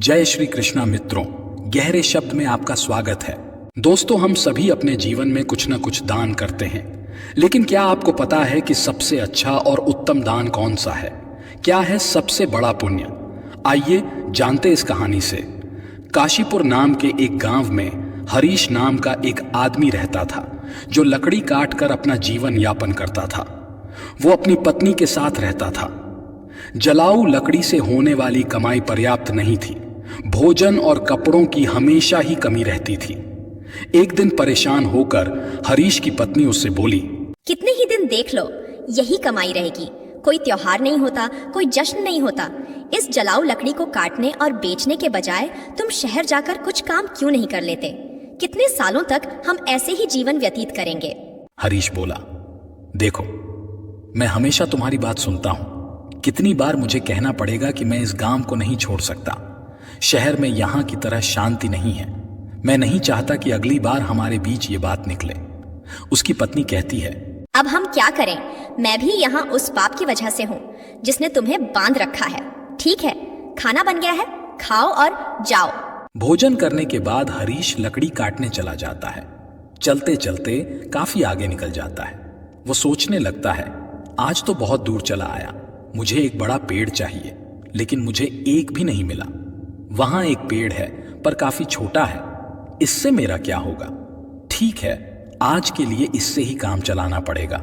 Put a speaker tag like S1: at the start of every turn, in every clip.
S1: जय श्री कृष्णा मित्रों, गहरे शब्द में आपका स्वागत है। दोस्तों, हम सभी अपने जीवन में कुछ न कुछ दान करते हैं, लेकिन क्या आपको पता है कि सबसे अच्छा और उत्तम दान कौन सा है? क्या है सबसे बड़ा पुण्य? आइए जानते इस कहानी से। काशीपुर नाम के एक गांव में हरीश नाम का एक आदमी रहता था, जो लकड़ी काट कर अपना जीवन यापन करता था। वो अपनी पत्नी के साथ रहता था। जलाऊ लकड़ी से होने वाली कमाई पर्याप्त नहीं थी। भोजन और कपड़ों की हमेशा ही कमी रहती थी। एक दिन परेशान होकर हरीश की पत्नी उससे बोली,
S2: कितने ही दिन देख लो, यही कमाई रहेगी। कोई त्योहार नहीं होता, कोई जश्न नहीं होता। इस जलाऊ लकड़ी को काटने और बेचने के बजाय तुम शहर जाकर कुछ काम क्यों नहीं कर लेते? कितने सालों तक हम ऐसे ही जीवन व्यतीत करेंगे?
S1: हरीश बोला, देखो, मैं हमेशा तुम्हारी बात सुनता हूं। कितनी बार मुझे कहना पड़ेगा कि मैं इस गांव को नहीं छोड़ सकता। शहर में यहां की तरह शांति नहीं है। मैं नहीं चाहता कि अगली बार हमारे बीच ये बात निकले। उसकी पत्नी कहती है,
S2: अब हम क्या करें? मैं भी यहाँ उस पाप की वजह से हूँ जिसने तुम्हें बांध रखा है। ठीक है, खाना बन गया है, खाओ और जाओ।
S1: भोजन करने के बाद हरीश लकड़ी काटने चला जाता है। चलते चलते काफी आगे निकल जाता है। वो सोचने लगता है, आज तो बहुत दूर चला आया। मुझे एक बड़ा पेड़ चाहिए, लेकिन मुझे एक भी नहीं मिला। वहां एक पेड़ है, पर काफी छोटा है। इससे मेरा क्या होगा? ठीक है, आज के लिए इससे ही काम चलाना पड़ेगा।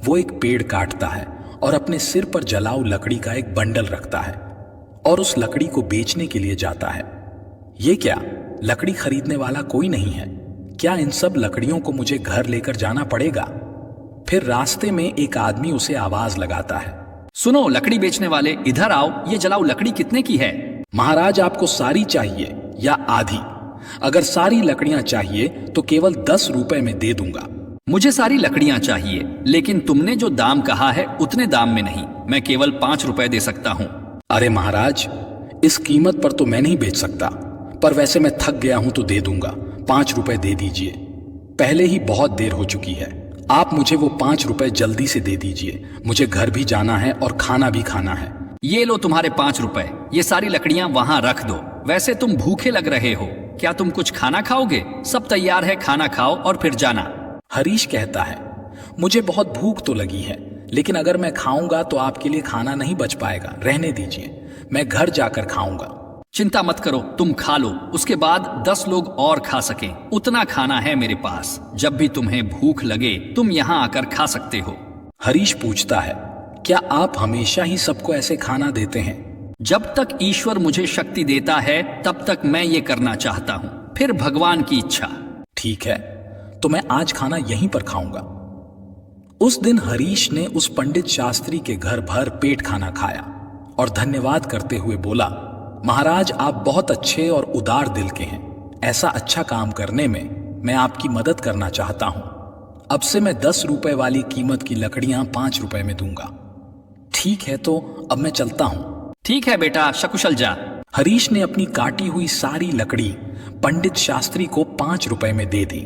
S1: वो एक पेड़ काटता है और अपने सिर पर जलाऊ लकड़ी का एक बंडल रखता है और उस लकड़ी को बेचने के लिए जाता है। ये क्या, लकड़ी खरीदने वाला कोई नहीं है? क्या इन सब लकड़ियों को मुझे घर लेकर जाना पड़ेगा? फिर रास्ते में एक आदमी उसे आवाज लगाता है,
S3: सुनो लकड़ी बेचने वाले, इधर आओ। ये जलाऊ लकड़ी कितने की है?
S1: महाराज, आपको सारी चाहिए या आधी? अगर सारी लकड़ियां चाहिए तो केवल 10 रुपए में दे दूंगा।
S3: मुझे सारी लकड़ियां चाहिए, लेकिन तुमने जो दाम कहा है उतने दाम में नहीं। मैं केवल 5 रुपए दे सकता हूँ।
S1: अरे महाराज, इस कीमत पर तो मैं नहीं बेच सकता, पर वैसे मैं थक गया हूं तो दे दूंगा। 5 रुपए दे दीजिए। पहले ही बहुत देर हो चुकी है। आप मुझे वो 5 रुपए जल्दी से दे दीजिए। मुझे घर भी जाना है और खाना भी खाना है।
S3: ये लो तुम्हारे 5 रुपए। ये सारी लकड़ियां वहां रख दो। वैसे तुम भूखे लग रहे हो, क्या तुम कुछ खाना खाओगे? सब तैयार है, खाना खाओ और फिर जाना।
S1: हरीश कहता है, मुझे बहुत भूख तो लगी है, लेकिन अगर मैं खाऊंगा तो आपके लिए खाना नहीं बच पाएगा। रहने दीजिए, मैं घर जाकर खाऊंगा।
S3: चिंता मत करो, तुम खा लो, उसके बाद 10 लोग और खा सकें। उतना खाना है मेरे पास। जब भी तुम्हें भूख लगे तुम यहाँ आकर खा सकते हो।
S1: हरीश पूछता है, क्या आप हमेशा ही सबको ऐसे खाना देते हैं?
S3: जब तक ईश्वर मुझे शक्ति देता है तब तक मैं ये करना चाहता हूँ, फिर भगवान की इच्छा।
S1: ठीक है, तो मैं आज खाना यहीं पर खाऊंगा। उस दिन हरीश ने उस पंडित शास्त्री के घर भर पेट खाना खाया और धन्यवाद करते हुए बोला, महाराज, आप बहुत अच्छे और उदार दिल के हैं। ऐसा अच्छा काम करने में मैं आपकी मदद करना चाहता हूं। अब से मैं 10 रुपए वाली कीमत की लकड़ियां 5 रुपए में दूंगा। ठीक है, तो अब मैं चलता हूं।
S3: ठीक है बेटा, सकुशल जा।
S1: हरीश ने अपनी काटी हुई सारी लकड़ी पंडित शास्त्री को 5 रुपए में दे दी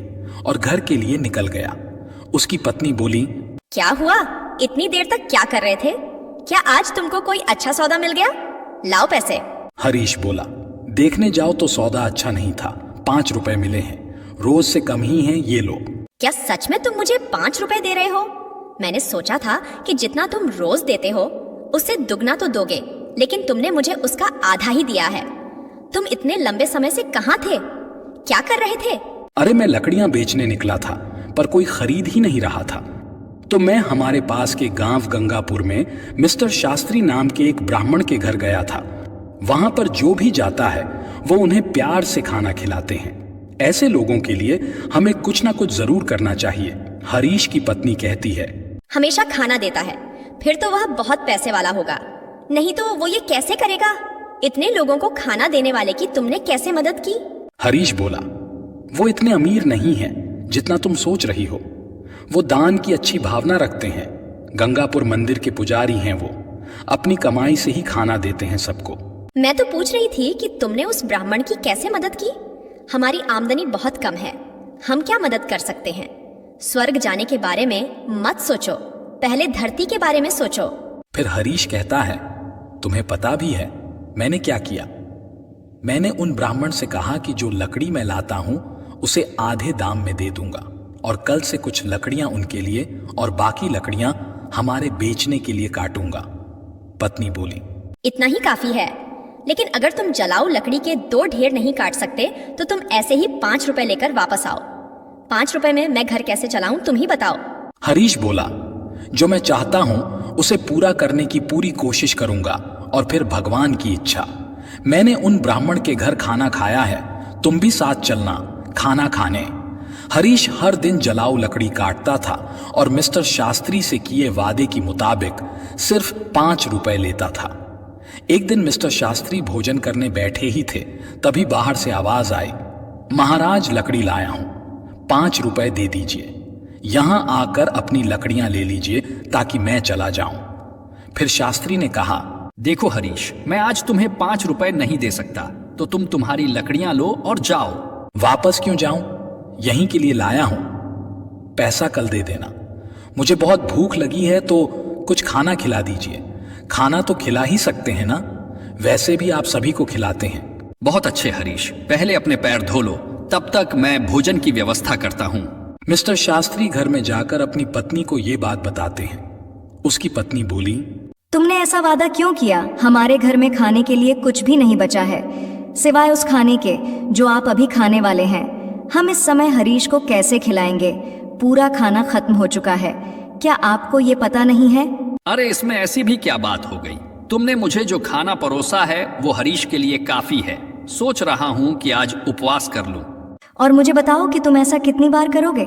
S1: और घर के लिए निकल गया। उसकी पत्नी बोली,
S2: क्या हुआ? इतनी देर तक क्या कर रहे थे? क्या आज तुमको कोई अच्छा सौदा मिल गया? लाओ पैसे।
S1: हरीश बोला, देखने जाओ तो सौदा अच्छा नहीं था। 5 रुपए मिले हैं, रोज से कम ही हैं, ये लो।
S2: क्या सच में तुम मुझे 5 रुपए दे रहे हो? मैंने सोचा था कि जितना तुम रोज देते हो उससे दुगना तो दोगे, लेकिन तुमने मुझे उसका आधा ही दिया है। तुम इतने लंबे समय से कहाँ थे? क्या कर रहे थे?
S1: अरे, मैं लकड़ियां बेचने निकला था, पर कोई खरीद ही नहीं रहा था। तो मैं हमारे पास के गांव गंगापुर में मिस्टर शास्त्री नाम के एक ब्राह्मण के घर गया था। वहां पर जो भी जाता है वो उन्हें प्यार से खाना खिलाते हैं। ऐसे लोगों के लिए हमें कुछ ना कुछ जरूर करना चाहिए। हरीश की पत्नी कहती है,
S2: हमेशा खाना देता है, फिर तो वह बहुत पैसे वाला होगा। नहीं तो वो ये कैसे करेगा? इतने लोगों को खाना देने वाले की तुमने कैसे मदद की?
S1: हरीश बोला, वो इतने अमीर नहीं है जितना तुम सोच रही हो। वो दान की अच्छी भावना रखते हैं। गंगापुर मंदिर के पुजारी हैं। वो अपनी कमाई से ही खाना देते हैं सबको।
S2: मैं तो पूछ रही थी कि तुमने उस ब्राह्मण की कैसे मदद की? हमारी आमदनी बहुत कम है, हम क्या मदद कर सकते हैं? स्वर्ग जाने के बारे में मत सोचो, पहले धरती के बारे में सोचो।
S1: फिर हरीश कहता है, तुम्हें पता भी है मैंने क्या किया? मैंने उन ब्राह्मण से कहा कि जो लकड़ी मैं लाता हूं उसे आधे दाम में दे दूंगा और कल से कुछ लकड़ियां उनके लिए और बाकी लकड़ियां हमारे बेचने के लिए काटूंगा। पत्नी बोली,
S2: इतना ही काफी है, लेकिन अगर तुम जलाऊ लकड़ी के 2 ढेर नहीं काट सकते तो तुम ऐसे ही 5 रुपए लेकर वापस आओ। 5 रुपए में मैं घर कैसे चलाऊं, तुम ही बताओ।
S1: हरीश बोला, जो मैं चाहता हूं उसे पूरा करने की पूरी कोशिश करूंगा और फिर भगवान की इच्छा। मैंने उन ब्राह्मण के घर खाना खाया है, तुम भी साथ चलना खाना खाने। हरीश हर दिन जलाऊ लकड़ी काटता था और मिस्टर शास्त्री से किए वादे के मुताबिक सिर्फ 5 रुपए लेता था। एक दिन मिस्टर शास्त्री भोजन करने बैठे ही थे, तभी बाहर से आवाज आई, महाराज लकड़ी लाया हूं, 5 रुपए दे दीजिए। यहां आकर अपनी लकड़ियां ले लीजिए ताकि मैं चला जाऊं। फिर शास्त्री ने कहा,
S3: देखो हरीश, मैं आज तुम्हें 5 रुपए नहीं दे सकता, तो तुम तुम्हारी लकड़ियां लो और जाओ।
S1: वापस क्यों जाऊं, यहीं के लिए लाया हूं, पैसा कल दे देना। मुझे बहुत भूख लगी है तो कुछ खाना खिला दीजिए। खाना तो खिला ही सकते हैं ना, वैसे भी आप सभी को खिलाते हैं।
S3: बहुत अच्छे हरीश, पहले अपने पैर धो लो, तब तक मैं भोजन की व्यवस्था करता हूँ।
S1: मिस्टर शास्त्री घर में जाकर अपनी पत्नी को ये बात बताते हैं। उसकी पत्नी बोली,
S4: तुमने ऐसा वादा क्यों किया? हमारे घर में खाने के लिए कुछ भी नहीं बचा है, सिवाय उस खाने के जो आप अभी खाने वाले हैं। हम इस समय हरीश को कैसे खिलाएंगे? पूरा खाना खत्म हो चुका है, क्या आपको ये पता नहीं है?
S3: अरे इसमें ऐसी भी क्या बात हो गई? तुमने मुझे जो खाना परोसा है वो हरीश के लिए काफी है। सोच रहा हूँ कि आज उपवास कर लूं।
S4: और मुझे बताओ कि तुम ऐसा कितनी बार करोगे?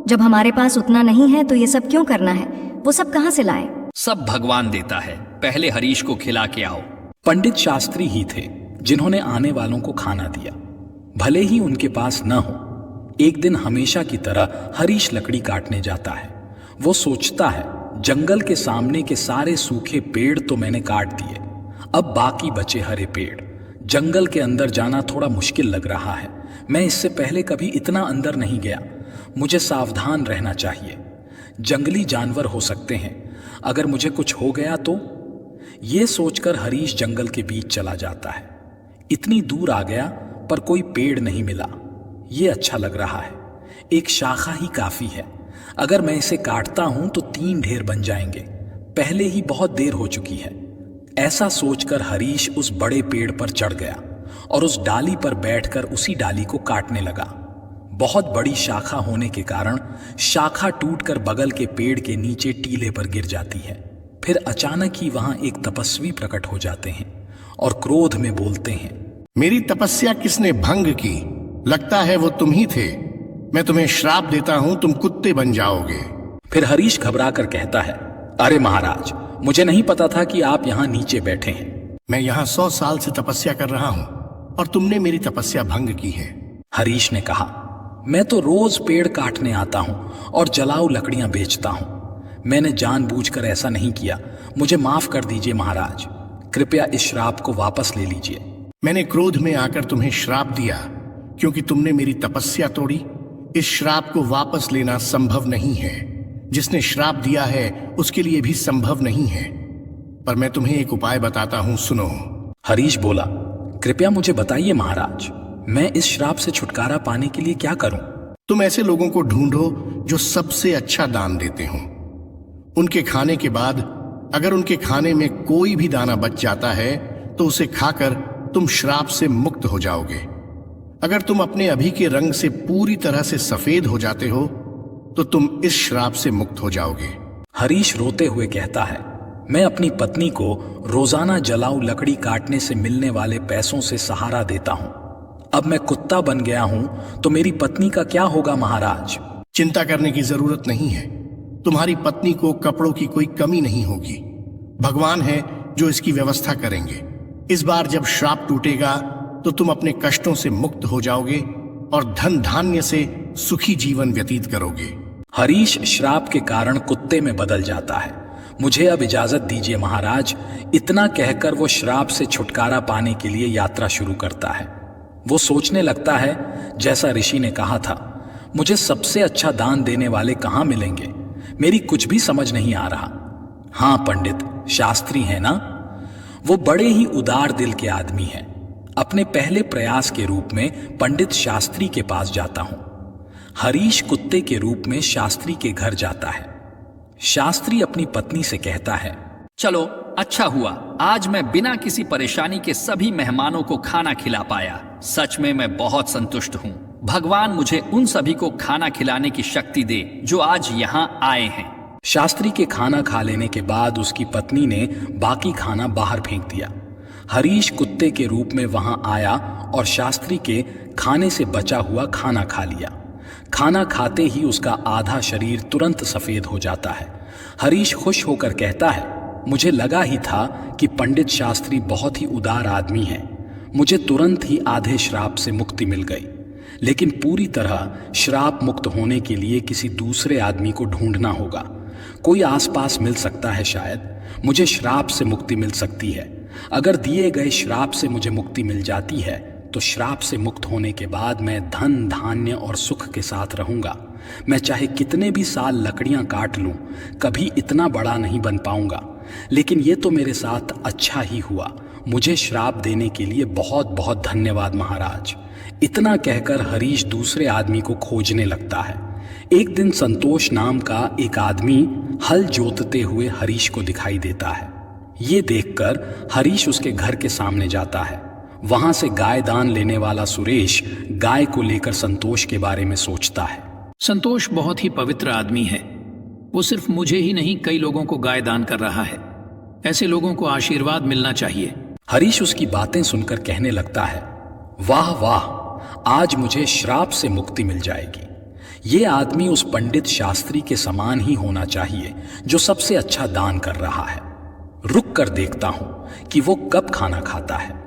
S4: जब हमारे पास उतना नहीं है तो ये सब क्यों करना है? वो सब कहाँ से लाए?
S3: सब भगवान देता है, पहले हरीश को खिला के आओ।
S1: पंडित शास्त्री ही थे जिन्होंने आने वालों को खाना दिया, भले ही उनके पास न हो। एक दिन हमेशा की तरह हरीश लकड़ी काटने जाता है। वो सोचता है, जंगल के सामने के सारे सूखे पेड़ तो मैंने काट दिए, अब बाकी बचे हरे पेड़। जंगल के अंदर जाना थोड़ा मुश्किल लग रहा है, मैं इससे पहले कभी इतना अंदर नहीं गया। मुझे सावधान रहना चाहिए, जंगली जानवर हो सकते हैं, अगर मुझे कुछ हो गया तो। ये सोचकर हरीश जंगल के बीच चला जाता है। इतनी दूर आ गया पर कोई पेड़ नहीं मिला। ये अच्छा लग रहा है, एक शाखा ही काफी है। अगर मैं इसे काटता हूं तो 3 ढेर बन जाएंगे, पहले ही बहुत देर हो चुकी है। ऐसा सोचकर हरीश उस बड़े पेड़ पर चढ़ गया और उस डाली पर बैठकर उसी डाली को काटने लगा। बहुत बड़ी शाखा होने के कारण शाखा टूटकर बगल के पेड़ के नीचे टीले पर गिर जाती है। फिर अचानक ही वहां एक तपस्वी प्रकट हो जाते हैं और क्रोध में बोलते हैं,
S5: मेरी तपस्या किसने भंग की? लगता है वो तुम ही थे। मैं तुम्हें श्राप देता हूं, तुम कुत्ते बन जाओगे।
S1: फिर हरीश घबरा कर कहता है, अरे महाराज, मुझे नहीं पता था कि आप यहाँ नीचे बैठे हैं।
S5: मैं यहाँ 100 साल से तपस्या कर रहा हूँ और तुमने मेरी तपस्या भंग की है।
S1: हरीश ने कहा, मैं तो रोज पेड़ काटने आता हूँ और जलाऊ लकड़ियां बेचता हूँ। मैंने जानबूझकर ऐसा नहीं किया, मुझे माफ कर दीजिए महाराज। कृपया इस श्राप को वापस ले लीजिए।
S5: मैंने क्रोध में आकर तुम्हें श्राप दिया क्योंकि तुमने मेरी तपस्या तोड़ी। इस श्राप को वापस लेना संभव नहीं है। जिसने श्राप दिया है उसके लिए भी संभव नहीं है। पर मैं तुम्हें एक उपाय बताता हूं, सुनो।
S1: हरीश बोला, कृपया मुझे बताइए महाराज, मैं इस श्राप से छुटकारा पाने के लिए क्या करूं?
S5: तुम ऐसे लोगों को ढूंढो जो सबसे अच्छा दान देते हों। उनके खाने के बाद अगर उनके खाने में कोई भी दाना बच जाता है तो उसे खाकर तुम श्राप से मुक्त हो जाओगे। अगर तुम अपने अभी के रंग से पूरी तरह से सफेद हो जाते हो तो तुम इस श्राप से मुक्त हो जाओगे।
S1: हरीश रोते हुए कहता है, मैं अपनी पत्नी को रोजाना जलाऊ लकड़ी काटने से मिलने वाले पैसों से सहारा देता हूं। अब मैं कुत्ता बन गया हूं तो मेरी पत्नी का क्या होगा महाराज?
S5: चिंता करने की जरूरत नहीं है। तुम्हारी पत्नी को कपड़ों की कोई कमी नहीं होगी। भगवान है जो इसकी व्यवस्था करेंगे। इस बार जब श्राप टूटेगा तो तुम अपने कष्टों से मुक्त हो जाओगे और धन धान्य से सुखी जीवन व्यतीत करोगे।
S1: हरीश श्राप के कारण कुत्ते में बदल जाता है। मुझे अब इजाजत दीजिए महाराज। इतना कहकर वो श्राप से छुटकारा पाने के लिए यात्रा शुरू करता है। वो सोचने लगता है, जैसा ऋषि ने कहा था, मुझे सबसे अच्छा दान देने वाले कहाँ मिलेंगे? मेरी कुछ भी समझ नहीं आ रहा। हाँ, पंडित शास्त्री है ना, वो बड़े ही उदार दिल के आदमी हैं। अपने पहले प्रयास के रूप में पंडित शास्त्री के पास जाता हूं। हरीश कुत्ते के रूप में शास्त्री के घर जाता है। शास्त्री अपनी पत्नी से कहता है,
S3: चलो अच्छा हुआ, आज मैं बिना किसी परेशानी के सभी मेहमानों को खाना खिला पाया। सच में मैं बहुत संतुष्ट हूँ। भगवान मुझे उन सभी को खाना खिलाने की शक्ति दे जो आज यहाँ आए हैं।
S1: शास्त्री के खाना खा लेने के बाद उसकी पत्नी ने बाकी खाना बाहर फेंक दिया। हरीश कुत्ते के रूप में वहां आया और शास्त्री के खाने से बचा हुआ खाना खा लिया। खाना खाते ही उसका आधा शरीर तुरंत सफेद हो जाता है। हरीश खुश होकर कहता है, मुझे लगा ही था कि पंडित शास्त्री बहुत ही उदार आदमी हैं। मुझे तुरंत ही आधे श्राप से मुक्ति मिल गई, लेकिन पूरी तरह श्राप मुक्त होने के लिए किसी दूसरे आदमी को ढूंढना होगा। कोई आसपास मिल सकता है, शायद मुझे श्राप से मुक्ति मिल सकती है। अगर दिए गए श्राप से मुझे मुक्ति मिल जाती है तो श्राप से मुक्त होने के बाद मैं धन धान्य और सुख के साथ रहूंगा। मैं चाहे कितने भी साल लकड़ियां काट लूं, कभी इतना बड़ा नहीं बन पाऊंगा। लेकिन ये तो मेरे साथ अच्छा ही हुआ। मुझे श्राप देने के लिए बहुत बहुत धन्यवाद महाराज। इतना कहकर हरीश दूसरे आदमी को खोजने लगता है। एक दिन संतोष नाम का एक आदमी हल जोतते हुए हरीश को दिखाई देता है। ये देखकर हरीश उसके घर के सामने जाता है। वहां से गाय दान लेने वाला सुरेश गाय को लेकर संतोष के बारे में सोचता है।
S6: संतोष बहुत ही पवित्र आदमी है। वो सिर्फ मुझे ही नहीं, कई लोगों को गाय दान कर रहा है। ऐसे लोगों को आशीर्वाद मिलना चाहिए।
S1: हरीश उसकी बातें सुनकर कहने लगता है, वाह वाह, आज मुझे श्राप से मुक्ति मिल जाएगी। ये आदमी उस पंडित शास्त्री के समान ही होना चाहिए जो सबसे अच्छा दान कर रहा है। रुक कर देखता हूं कि वो कब खाना खाता है।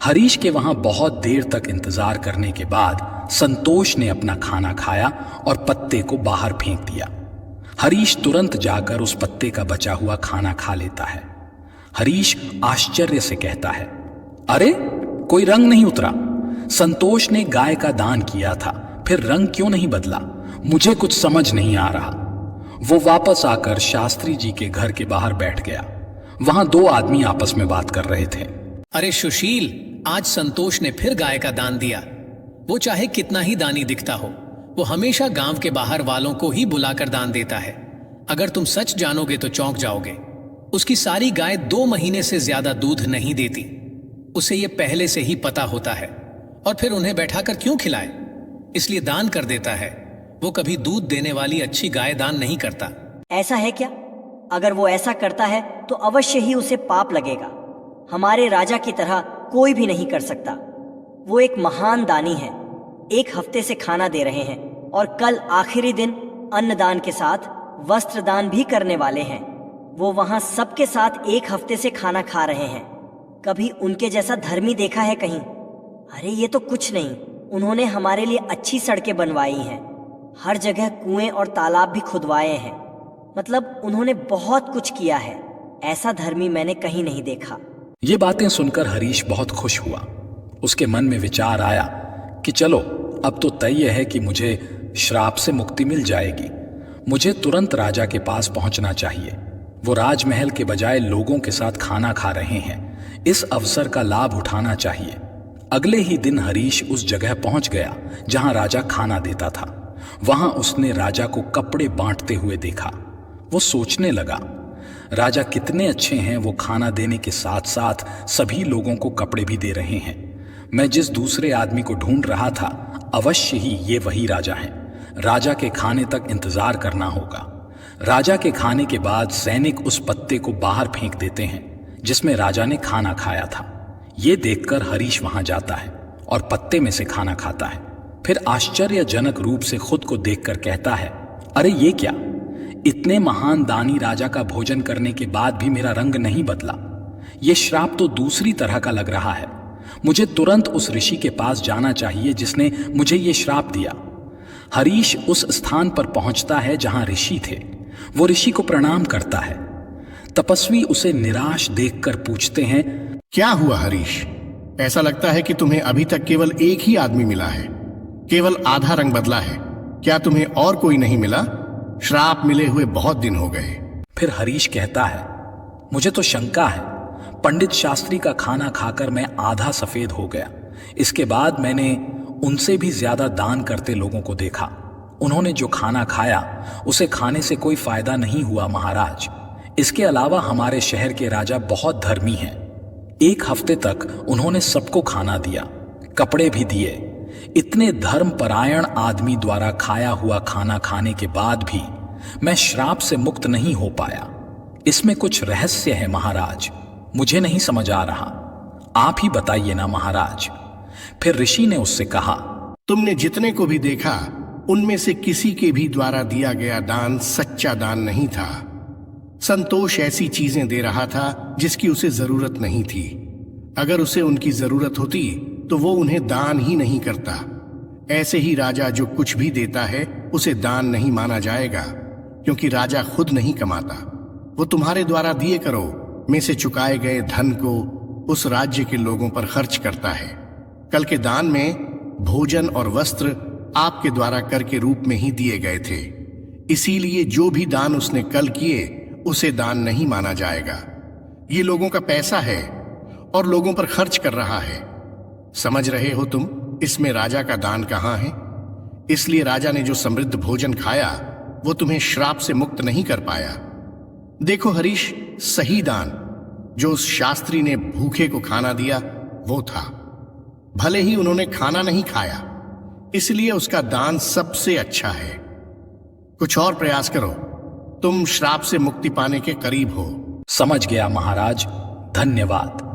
S1: हरीश के वहां बहुत देर तक इंतजार करने के बाद संतोष ने अपना खाना खाया और पत्ते को बाहर फेंक दिया। हरीश तुरंत जाकर उस पत्ते का बचा हुआ खाना खा लेता है। हरीश आश्चर्य से कहता है, अरे कोई रंग नहीं उतरा। संतोष ने गाय का दान किया था, फिर रंग क्यों नहीं बदला? मुझे कुछ समझ नहीं आ रहा। वो वापस आकर शास्त्री जी के घर के बाहर बैठ गया। वहां दो आदमी आपस में बात कर रहे थे।
S6: अरे सुशील, आज संतोष ने फिर गाय का दान दिया। वो चाहे कितना ही दानी दिखता हो, वो हमेशा गांव के बाहर वालों को ही बुलाकर दान देता है। अगर तुम सच जानोगे तो चौंक जाओगे। उसकी सारी गाय 2 महीने से ज्यादा दूध नहीं देती। उसे ये पहले से ही पता होता है, और फिर उन्हें बैठाकर क्यों खिलाए? इसलिए दान कर देता है। वो कभी दूध देने वाली अच्छी गाय दान नहीं करता।
S7: ऐसा है क्या? अगर वो ऐसा करता है तो अवश्य ही उसे पाप लगेगा। हमारे राजा की तरह कोई भी नहीं कर सकता। वो एक महान दानी है। 1 हफ्ते से खाना दे रहे हैं और कल आखिरी दिन अन्नदान के साथ वस्त्र दान भी करने वाले हैं। वो वहां सबके साथ 1 हफ्ते से खाना खा रहे हैं। कभी उनके जैसा धर्मी देखा है कहीं? अरे ये तो कुछ नहीं, उन्होंने हमारे लिए अच्छी सड़कें बनवाई हैं, हर जगह कुएं और तालाब भी खुदवाए हैं। मतलब उन्होंने बहुत कुछ किया है। ऐसा धर्मी मैंने कहीं नहीं देखा।
S1: ये बातें सुनकर हरीश बहुत खुश हुआ। उसके मन में विचार आया कि चलो अब तो तय है कि मुझे श्राप से मुक्ति मिल जाएगी। मुझे तुरंत राजा के पास पहुंचना चाहिए। वो राजमहल के बजाय लोगों के साथ खाना खा रहे हैं। इस अवसर का लाभ उठाना चाहिए। अगले ही दिन हरीश उस जगह पहुंच गया जहां राजा खाना देता था। वहां उसने राजा को कपड़े बांटते हुए देखा। वो सोचने लगा, राजा कितने अच्छे हैं, वो खाना देने के साथ साथ सभी लोगों को कपड़े भी दे रहे हैं। मैं जिस दूसरे आदमी को ढूंढ रहा था, अवश्य ही ये वही राजा हैं। राजा के खाने तक इंतजार करना होगा। राजा के खाने के बाद सैनिक उस पत्ते को बाहर फेंक देते हैं जिसमें राजा ने खाना खाया था। ये देखकर हरीश वहां जाता है और पत्ते में से खाना खाता है। फिर आश्चर्यजनक रूप से खुद को देखकर कहता है, अरे ये क्या? इतने महान दानी राजा का भोजन करने के बाद भी मेरा रंग नहीं बदला। ये श्राप तो दूसरी तरह का लग रहा है। मुझे तुरंत उस ऋषि के पास जाना चाहिए जिसने मुझे ये श्राप दिया। हरीश उस स्थान पर पहुंचता है जहां ऋषि थे। वो ऋषि को प्रणाम करता है। तपस्वी उसे निराश देखकर पूछते हैं,
S5: क्या हुआ हरीश? ऐसा लगता है कि तुम्हें अभी तक केवल एक ही आदमी मिला है, केवल आधा रंग बदला है। क्या तुम्हें और कोई नहीं मिला? श्राप मिले हुए बहुत दिन हो गए।
S1: फिर हरीश कहता है, मुझे तो शंका है, पंडित शास्त्री का खाना खाकर मैं आधा सफेद हो गया। इसके बाद मैंने उनसे भी ज्यादा दान करते लोगों को देखा। उन्होंने जो खाना खाया उसे खाने से कोई फायदा नहीं हुआ महाराज। इसके अलावा हमारे शहर के राजा बहुत धर्मी हैं। 1 हफ्ते तक उन्होंने सबको खाना दिया, कपड़े भी दिए। इतने धर्मपरायण आदमी द्वारा खाया हुआ खाना खाने के बाद भी मैं श्राप से मुक्त नहीं हो पाया। इसमें कुछ रहस्य है महाराज, मुझे नहीं समझ आ रहा। आप ही बताइए ना महाराज। फिर ऋषि ने उससे कहा,
S5: तुमने जितने को भी देखा उनमें से किसी के भी द्वारा दिया गया दान सच्चा दान नहीं था। संतोष ऐसी चीजें दे रहा था जिसकी उसे जरूरत नहीं थी। अगर उसे उनकी जरूरत होती तो वो उन्हें दान ही नहीं करता। ऐसे ही राजा जो कुछ भी देता है उसे दान नहीं माना जाएगा, क्योंकि राजा खुद नहीं कमाता। वो तुम्हारे द्वारा दिए करो में से चुकाए गए धन को उस राज्य के लोगों पर खर्च करता है। कल के दान में भोजन और वस्त्र आपके द्वारा कर के रूप में ही दिए गए थे। इसीलिए जो भी दान उसने कल किए उसे दान नहीं माना जाएगा। ये लोगों का पैसा है और लोगों पर खर्च कर रहा है। समझ रहे हो तुम इसमें राजा का दान कहाँ है? इसलिए राजा ने जो समृद्ध भोजन खाया वो तुम्हें श्राप से मुक्त नहीं कर पाया। देखो हरीश, सही दान जो उस शास्त्री ने भूखे को खाना दिया वो था। भले ही उन्होंने खाना नहीं खाया, इसलिए उसका दान सबसे अच्छा है। कुछ और प्रयास करो, तुम श्राप से मुक्ति पाने के करीब हो।
S1: समझ गया महाराज, धन्यवाद।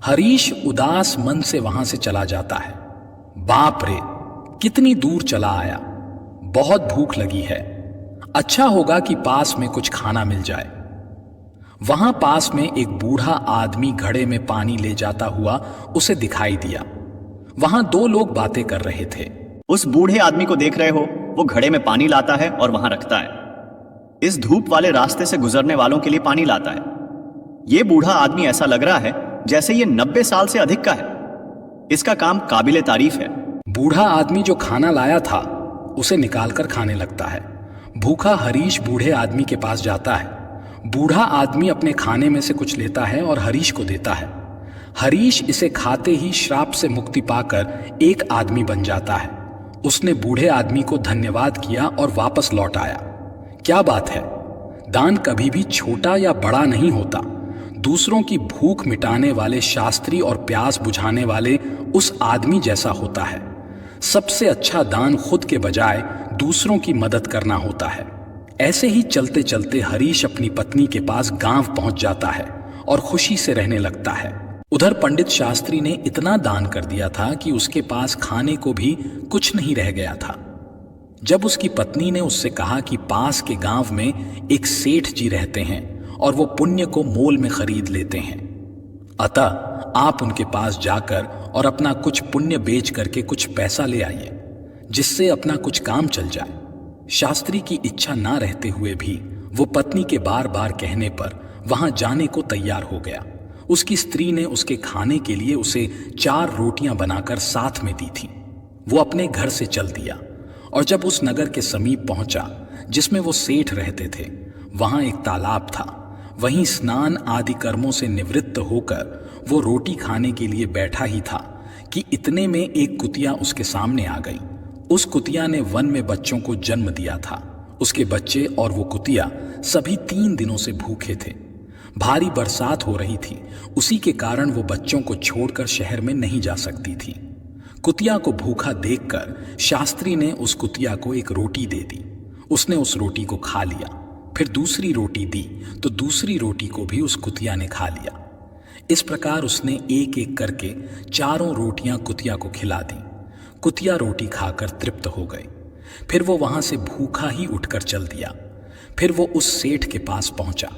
S1: हरीश उदास मन से वहां से चला जाता है। बाप रे, कितनी दूर चला आया। बहुत भूख लगी है। अच्छा होगा कि पास में कुछ खाना मिल जाए। वहां पास में एक बूढ़ा आदमी घड़े में पानी ले जाता हुआ उसे दिखाई दिया। वहां 2 लोग बातें कर रहे थे।
S8: उस बूढ़े आदमी को देख रहे हो? वो घड़े में पानी लाता है और वहां रखता है। इस धूप वाले रास्ते से गुजरने वालों के लिए पानी लाता है। ये बूढ़ा आदमी ऐसा लग रहा है जैसे ये 90 साल से अधिक का है। इसका काम काबिले तारीफ है।
S1: बूढ़ा आदमी जो खाना लाया था उसे निकालकर खाने लगता है। भूखा हरीश बूढ़े आदमी के पास जाता है। बूढ़ा आदमी अपने खाने में से कुछ लेता है और हरीश को देता है। हरीश इसे खाते ही श्राप से मुक्ति पाकर एक आदमी बन जाता है। उसने बूढ़े आदमी को धन्यवाद किया और वापस लौट आया। क्या बात है, दान कभी भी छोटा या बड़ा नहीं होता। दूसरों की भूख मिटाने वाले शास्त्री और प्यास बुझाने वाले उस आदमी जैसा होता है। सबसे अच्छा दान खुद के बजाय दूसरों की मदद करना होता है। ऐसे ही चलते चलते हरीश अपनी पत्नी के पास गांव पहुंच जाता है और खुशी से रहने लगता है। उधर पंडित शास्त्री ने इतना दान कर दिया था कि उसके पास खाने को भी कुछ नहीं रह गया था। जब उसकी पत्नी ने उससे कहा कि पास के गांव में एक सेठ जी रहते हैं और वो पुण्य को मोल में खरीद लेते हैं, अतः आप उनके पास जाकर और अपना कुछ पुण्य बेच करके कुछ पैसा ले आइए, जिससे अपना कुछ काम चल जाए। शास्त्री की इच्छा ना रहते हुए भी वो पत्नी के बार बार कहने पर वहां जाने को तैयार हो गया। उसकी स्त्री ने उसके खाने के लिए उसे 4 रोटियां बनाकर साथ में दी थी। वो अपने घर से चल दिया और जब उस नगर के समीप पहुंचा जिसमें वो सेठ रहते थे, वहां एक तालाब था। वहीं स्नान आदि कर्मों से निवृत्त होकर वो रोटी खाने के लिए बैठा ही था कि इतने में एक कुतिया उसके सामने आ गई। उस कुतिया ने वन में बच्चों को जन्म दिया था। उसके बच्चे और वो कुतिया सभी 3 दिनों से भूखे थे। भारी बरसात हो रही थी, उसी के कारण वो बच्चों को छोड़कर शहर में नहीं जा सकती थी। कुतिया को भूखा देखकर शास्त्री ने उस कुतिया को एक रोटी दे दी। उसने उस रोटी को खा लिया, फिर दूसरी रोटी दी तो दूसरी रोटी को भी उस कुतिया ने खा लिया। इस प्रकार उसने एक एक करके 4 रोटियां कुतिया को खिला दी। कुतिया रोटी खाकर तृप्त हो गई। फिर वो वहां से भूखा ही उठकर चल दिया। फिर वो उस सेठ के पास पहुंचा।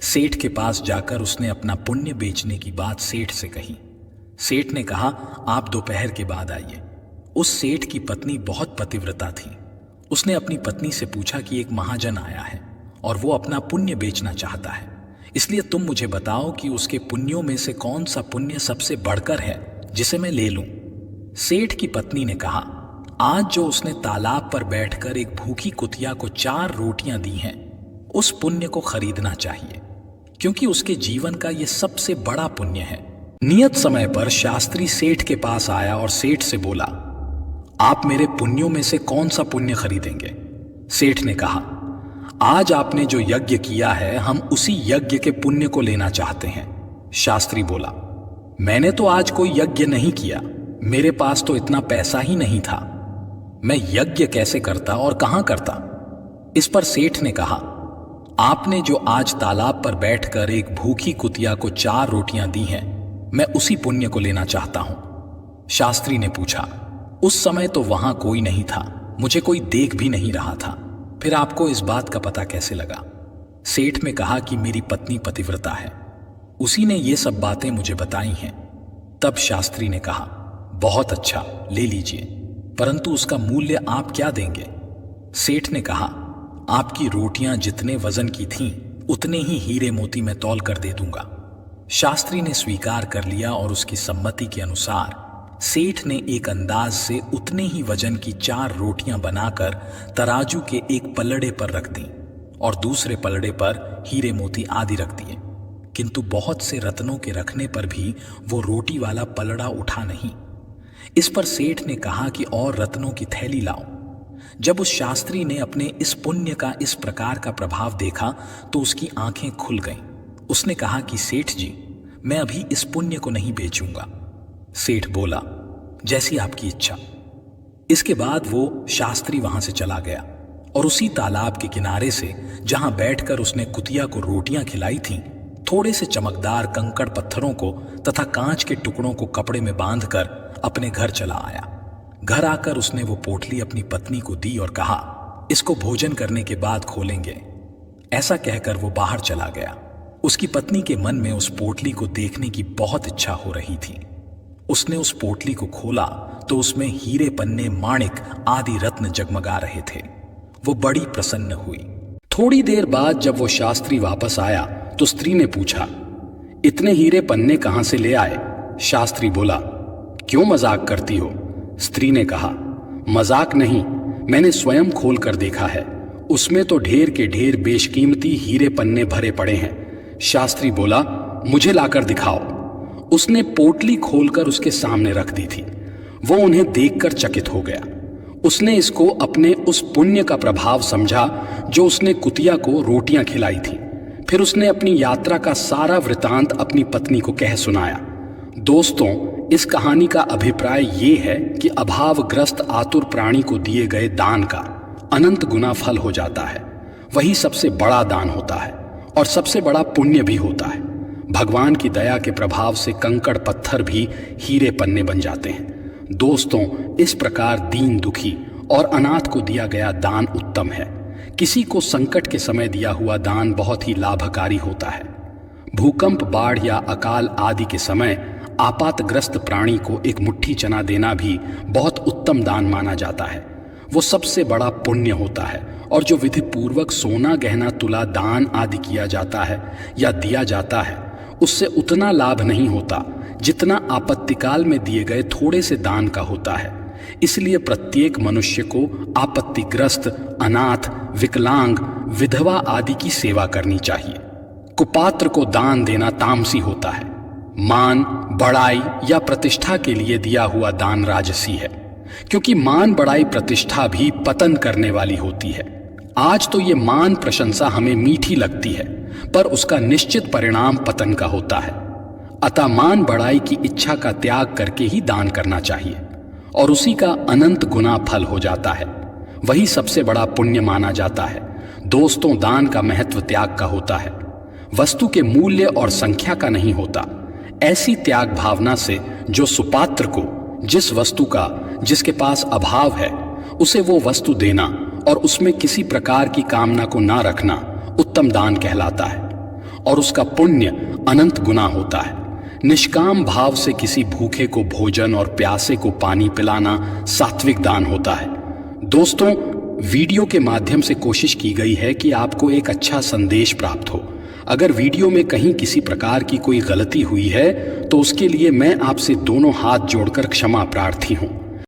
S1: सेठ के पास जाकर उसने अपना पुण्य बेचने की बात सेठ से कही। सेठ ने कहा, आप दोपहर के बाद आइए। उस सेठ की पत्नी बहुत पतिव्रता थी। उसने अपनी पत्नी से पूछा कि एक महाजन आया है और वो अपना पुण्य बेचना चाहता है, इसलिए तुम मुझे बताओ कि उसके पुण्यों में से कौन सा पुण्य सबसे बढ़कर है जिसे मैं ले लूं। सेठ की पत्नी ने कहा, आज जो उसने तालाब पर बैठकर एक भूखी कुतिया को 4 रोटियां दी हैं, उस पुण्य को खरीदना चाहिए। क्योंकि उसके जीवन का यह सबसे बड़ा पुण्य है। नियत समय पर शास्त्री सेठ के पास आया और सेठ से बोला, आप मेरे पुण्यों में से कौन सा पुण्य खरीदेंगे? सेठ ने कहा, आज आपने जो यज्ञ किया है हम उसी यज्ञ के पुण्य को लेना चाहते हैं। शास्त्री बोला, मैंने तो आज कोई यज्ञ नहीं किया, मेरे पास तो इतना पैसा ही नहीं था, मैं यज्ञ कैसे करता और कहां करता? इस पर सेठ ने कहा, आपने जो आज तालाब पर बैठकर एक भूखी कुतिया को 4 रोटियां दी हैं, मैं उसी पुण्य को लेना चाहता हूं। शास्त्री ने पूछा, उस समय तो वहां कोई नहीं था, मुझे कोई देख भी नहीं रहा था, फिर आपको इस बात का पता कैसे लगा? सेठ ने कहा कि मेरी पत्नी पतिव्रता है, उसी ने ये सब बातें मुझे बताई हैं। तब शास्त्री ने कहा, बहुत अच्छा, ले लीजिए, परंतु उसका मूल्य आप क्या देंगे? सेठ ने कहा, आपकी रोटियां जितने वजन की थीं उतने ही हीरे मोती मैं तौल कर दे दूंगा। शास्त्री ने स्वीकार कर लिया और उसकी सम्मति के अनुसार सेठ ने एक अंदाज से उतने ही वजन की 4 रोटियां बनाकर तराजू के एक पलड़े पर रख दी और दूसरे पलड़े पर हीरे मोती आदि रख दिए, किंतु बहुत से रत्नों के रखने पर भी वो रोटी वाला पलड़ा उठा नहीं। इस पर सेठ ने कहा कि और रत्नों की थैली लाओ। जब उस शास्त्री ने अपने इस पुण्य का इस प्रकार का प्रभाव देखा तो उसकी आंखें खुल गईं। उसने कहा कि सेठ जी, मैं अभी इस पुण्य को नहीं बेचूंगा। सेठ बोला, जैसी आपकी इच्छा। इसके बाद वो शास्त्री वहां से चला गया और उसी तालाब के किनारे से जहां बैठकर उसने कुतिया को रोटियां खिलाई थीं, थोड़े से चमकदार कंकड़ पत्थरों को तथा कांच के टुकड़ों को कपड़े में बांधकर अपने घर चला आया। घर आकर उसने वो पोटली अपनी पत्नी को दी और कहा, इसको भोजन करने के बाद खोलेंगे। ऐसा कहकर वो बाहर चला गया। उसकी पत्नी के मन में उस पोटली को देखने की बहुत इच्छा हो रही थी। उसने उस पोटली को खोला तो उसमें हीरे पन्ने, माणिक आदि रत्न जगमगा रहे थे। वो बड़ी प्रसन्न हुई। थोड़ी देर बाद जब वो शास्त्री वापस आया तो स्त्री ने पूछा, इतने हीरे पन्ने कहां से ले आए? शास्त्री बोला, क्यों मजाक करती हो? स्त्री ने कहा, मजाक नहीं, मैंने स्वयं खोल कर देखा है, उसमें तो ढेर के ढेर बेशकीमती हीरे पन्ने भरे पड़े हैं। शास्त्री बोला, मुझे लाकर दिखाओ। उसने पोटली खोलकर उसके सामने रख दी थी। वो उन्हें देखकर चकित हो गया। उसने इसको अपने उस पुण्य का प्रभाव समझा जो उसने कुतिया को रोटियां खिलाई थी। फिर उसने अपनी यात्रा का सारा वृतांत अपनी पत्नी को कह सुनाया। दोस्तों, इस कहानी का अभिप्राय ये है कि अभावग्रस्त आतुर प्राणी को दिए गए दान का अनंत गुना फल हो जाता है। वही सबसे बड़ा दान होता है और सबसे बड़ा पुण्य भी होता है। भगवान की दया के प्रभाव से कंकड़ पत्थर भी हीरे पन्ने बन जाते हैं। दोस्तों, इस प्रकार दीन दुखी और अनाथ को दिया गया दान उत्तम है। किसी को संकट के समय दिया हुआ दान बहुत ही लाभकारी होता है। भूकंप, बाढ़ या अकाल आदि के समय आपातग्रस्त प्राणी को एक मुट्ठी चना देना भी बहुत उत्तम दान माना जाता है। वो सबसे बड़ा पुण्य होता है और जो विधि पूर्वक सोना, गहना, तुला दान आदि किया जाता है या दिया जाता है, उससे उतना लाभ नहीं होता जितना आपत्तिकाल में दिए गए थोड़े से दान का होता है। इसलिए प्रत्येक मनुष्य को आपत्तिग्रस्त, अनाथ, विकलांग, विधवा आदि की सेवा करनी चाहिए। कुपात्र को दान देना तामसी होता है। मान, बड़ाई या प्रतिष्ठा के लिए दिया हुआ दान राजसी है, क्योंकि मान, बड़ाई, प्रतिष्ठा भी पतन करने वाली होती है। आज तो ये मान प्रशंसा हमें मीठी लगती है, पर उसका निश्चित परिणाम पतन का होता है। अतः मान बड़ाई की इच्छा का त्याग करके ही दान करना चाहिए और उसी का अनंत गुना फल हो जाता है। वही सबसे बड़ा पुण्य माना जाता है। दोस्तों, दान का महत्व त्याग का होता है, वस्तु के मूल्य और संख्या का नहीं होता। ऐसी त्याग भावना से जो सुपात्र को जिस वस्तु का जिसके पास अभाव है उसे वो वस्तु देना और उसमें किसी प्रकार की कामना को ना रखना उत्तम दान कहलाता है और उसका पुण्य अनंत गुना होता है। निष्काम भाव से किसी भूखे को भोजन और प्यासे को पानी पिलाना सात्विक दान होता है। दोस्तों, वीडियो के माध्यम से कोशिश की गई है कि आपको एक अच्छा संदेश प्राप्त हो। अगर वीडियो में कहीं किसी प्रकार की कोई गलती हुई है तो उसके लिए मैं आपसे दोनों हाथ जोड़कर क्षमा प्रार्थी हूं।